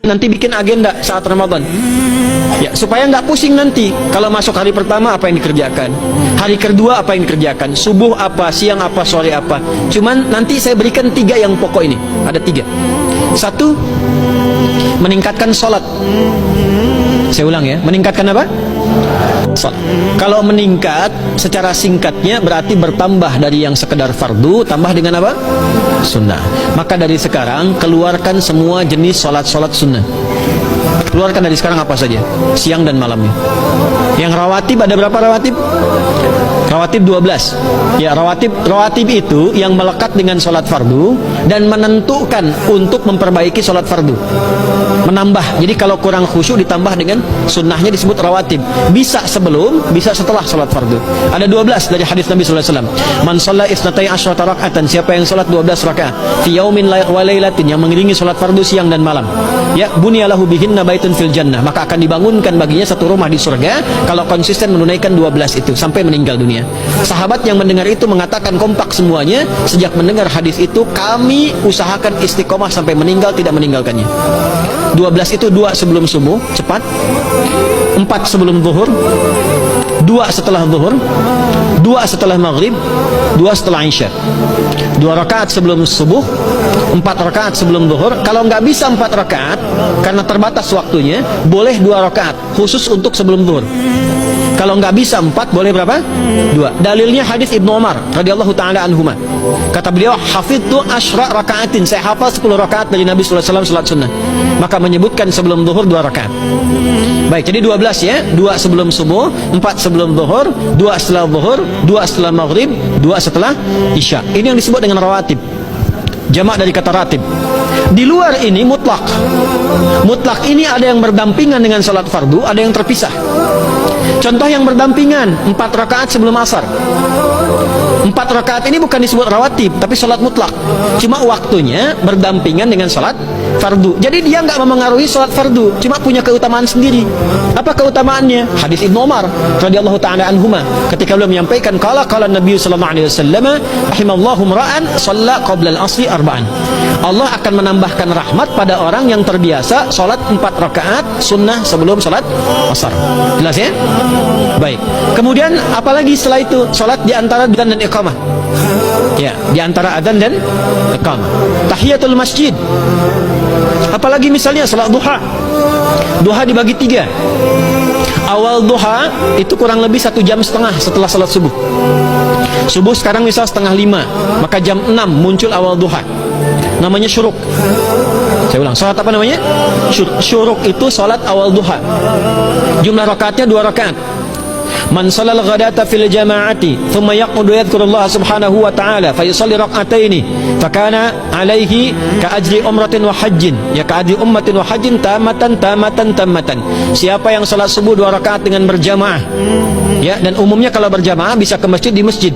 nanti bikin agenda saat Ramadan. Ya, supaya nggak pusing nanti. Kalau masuk hari pertama apa yang dikerjakan, hari kedua apa yang dikerjakan, subuh apa, siang apa, sore apa. Cuman nanti saya berikan 3 yang pokok ini. Ada 3. 1, meningkatkan sholat. Saya ulang ya, meningkatkan apa? Sholat. Kalau meningkat secara singkatnya berarti bertambah dari yang sekedar fardu, tambah dengan apa? Sunnah. Maka dari sekarang keluarkan semua jenis sholat-sholat sunnah. Keluarkan dari sekarang apa saja, siang dan malamnya. Yang rawatib, ada berapa rawatib? Rawatib 12. Ya, rawatib itu yang melekat dengan sholat fardu dan menentukan untuk memperbaiki sholat fardu, menambah. Jadi kalau kurang khusyuk ditambah dengan sunnahnya disebut rawatib. Bisa sebelum, bisa setelah sholat fardu. Ada 12 dari hadis Nabi sallallahu alaihi wasallam. Man shalla isnatai asyrata raka'atan, siapa yang sholat 12 rakaat fi yaumin wa lailatin, yang mengiringi sholat fardu siang dan malam, ya, bunyalahu bihinna baitun fil jannah, maka akan dibangunkan baginya satu rumah di surga kalau konsisten menunaikan 12 itu sampai meninggal dunia. Sahabat yang mendengar itu mengatakan kompak semuanya, sejak mendengar hadis itu kami usahakan istiqomah sampai meninggal tidak meninggalkannya. 12 itu 2 sebelum subuh, cepat. 4 sebelum zuhur, 2 setelah zuhur, 2 setelah maghrib, 2 setelah isya. 2 rakaat sebelum subuh, 4 rakaat sebelum zuhur. Kalau nggak bisa 4 rakaat karena terbatas waktunya, boleh 2 rakaat khusus untuk sebelum zuhur. Kalau nggak bisa 4, boleh berapa? 2. Dalilnya hadis Ibnu Umar radhiyallahu taala anhuma. Kata beliau, hafidtu asyra rakaatin, saya hafal 10 rakaat dari Nabi sallallahu alaihi wasallam salat sunnah. Maka menyebutkan sebelum zuhur 2 rakaat. Baik, jadi 12 ya. 2 sebelum subuh, 4 sebelum zuhur, 2 setelah zuhur, 2 setelah maghrib, 2 setelah isya. Ini yang disebut dengan rawatib. Jamak dari kata ratib. Di luar ini mutlak. Mutlak ini ada yang berdampingan dengan salat fardu, ada yang terpisah. Contoh yang berdampingan, 4 rakaat sebelum asar. 4 rakaat ini bukan disebut rawatib, tapi salat mutlak. Cuma waktunya berdampingan dengan salat fardu. Jadi dia nggak memengaruhi salat fardu, cuma punya keutamaan sendiri. Apa keutamaannya? Hadis Ibnu Umar radhiyallahu taala anhuma, ketika beliau menyampaikan qala Nabi sallallahu alaihi wasallam, rahimallahu ra'an shalla qabla al-asri arba'an. Allah akan menambahkan rahmat pada orang yang terbiasa salat 4 rakaat sunnah sebelum salat asar. Jelas ya? Baik. Kemudian apalagi setelah itu? Salat di antara adzan dan iqamah. Ya, di antara adzan dan iqamah. Tahiyatul masjid. Apalagi misalnya salat duha. Duha dibagi 3. Awal duha itu kurang lebih 1,5 jam setelah salat subuh. Subuh sekarang misal 4:30, maka jam 6 muncul awal duha. Namanya syuruk. Saya ulang, salat apa namanya? Syuruk itu salat awal duha. Jumlah rakaatnya 2 rakaat. Man shalal ghadata fil jama'ati thumma yaqudu yadhkurullaha subhanahu wa ta'ala fa yusalli rak'ataini fa kana alaihi ka ajri umratin wa hajjin, ya ka ajri ummatin wa hajjin tamatan. Siapa yang salat subuh 2 rakaat dengan berjamaah, ya, dan umumnya kalau berjamaah bisa ke masjid di masjid.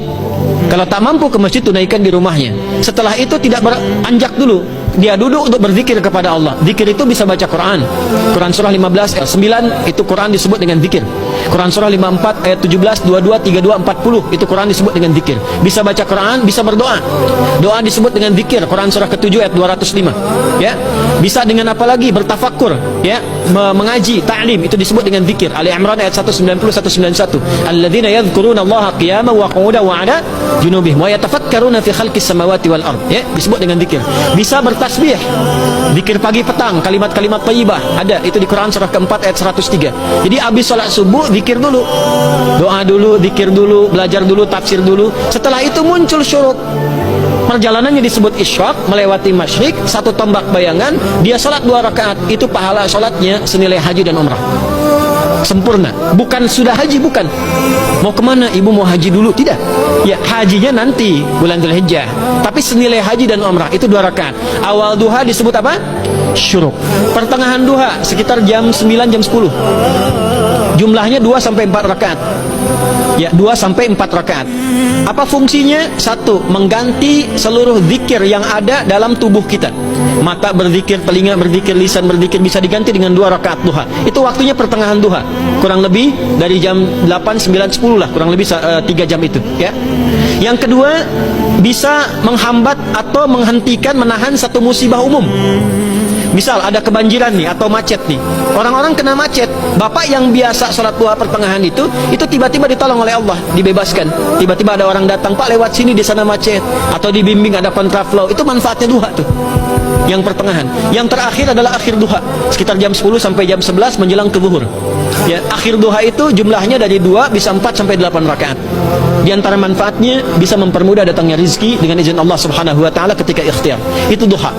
Kalau tak mampu ke masjid, tunaikan di rumahnya. Setelah itu tidak beranjak dulu, dia duduk untuk berzikir kepada Allah. Zikir itu bisa baca Quran. Quran surah 15 ayat 9 itu Quran disebut dengan zikir. Quran surah 54 ayat 17, 22, 32, 40 itu Quran disebut dengan zikir. Bisa baca Quran, bisa berdoa. Doa disebut dengan zikir. Quran surah ke-7 ayat 205. Ya. Bisa dengan apa lagi? Bertafakkur, ya, mengaji, ta'lim, itu disebut dengan zikir. Ali Imran ayat 190 191. Alladzina yadhkuruna Allaha qiyaman wa qu'udan wa 'ala junubihim wa yatafakkaruna fi khalqis samawati wal ard, ya, disebut dengan zikir. Bisa bertasbih, zikir pagi petang, kalimat-kalimat thayyibah, ada itu di Quran surah ke-4 ayat 103. Jadi habis salat subuh zikir dulu, doa dulu, zikir dulu, belajar dulu, tafsir dulu. Setelah itu muncul syuruk. Perjalanannya disebut isyraq, melewati masyrik, 1 tombak bayangan, dia salat 2 rakaat, itu pahala salatnya senilai haji dan umrah. Sempurna. Bukan sudah haji, bukan. Mau kemana? Ibu mau haji dulu? Tidak. Ya, hajinya nanti bulan Dzulhijjah. Tapi senilai haji dan umrah itu 2 rakaat. Awal duha disebut apa? Syuruk. Pertengahan duha sekitar jam 9 jam 10. Jumlahnya 2 sampai 4 rakaat. Ya, 2 sampai 4 rakaat. Apa fungsinya? 1, mengganti seluruh zikir yang ada dalam tubuh kita. Mata berzikir, telinga berzikir, lisan berzikir, bisa diganti dengan 2 rakaat duha. Itu waktunya pertengahan duha. Kurang lebih dari jam 8, 9, 10 lah, kurang lebih 3 jam itu, ya. Yang kedua, bisa menghambat atau menghentikan, menahan satu musibah umum. Misal ada kebanjiran nih atau macet nih. Orang-orang kena macet. Bapak yang biasa sholat duha pertengahan itu tiba-tiba ditolong oleh Allah, dibebaskan. Tiba-tiba ada orang datang, Pak lewat sini di sana macet. Atau dibimbing ada kontraflow. Itu manfaatnya duha tuh. Yang pertengahan. Yang terakhir adalah akhir duha. Sekitar jam 10 sampai jam 11 menjelang ke zuhur. Ya, akhir duha itu jumlahnya dari 2 bisa 4 sampai 8 rakaat. Di antara manfaatnya bisa mempermudah datangnya rizki dengan izin Allah Subhanahu wa taala ketika ikhtiar. Itu duha.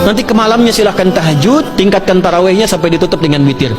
Nanti ke malamnya silahkan tahajud, tingkatkan tarawihnya sampai ditutup dengan witir.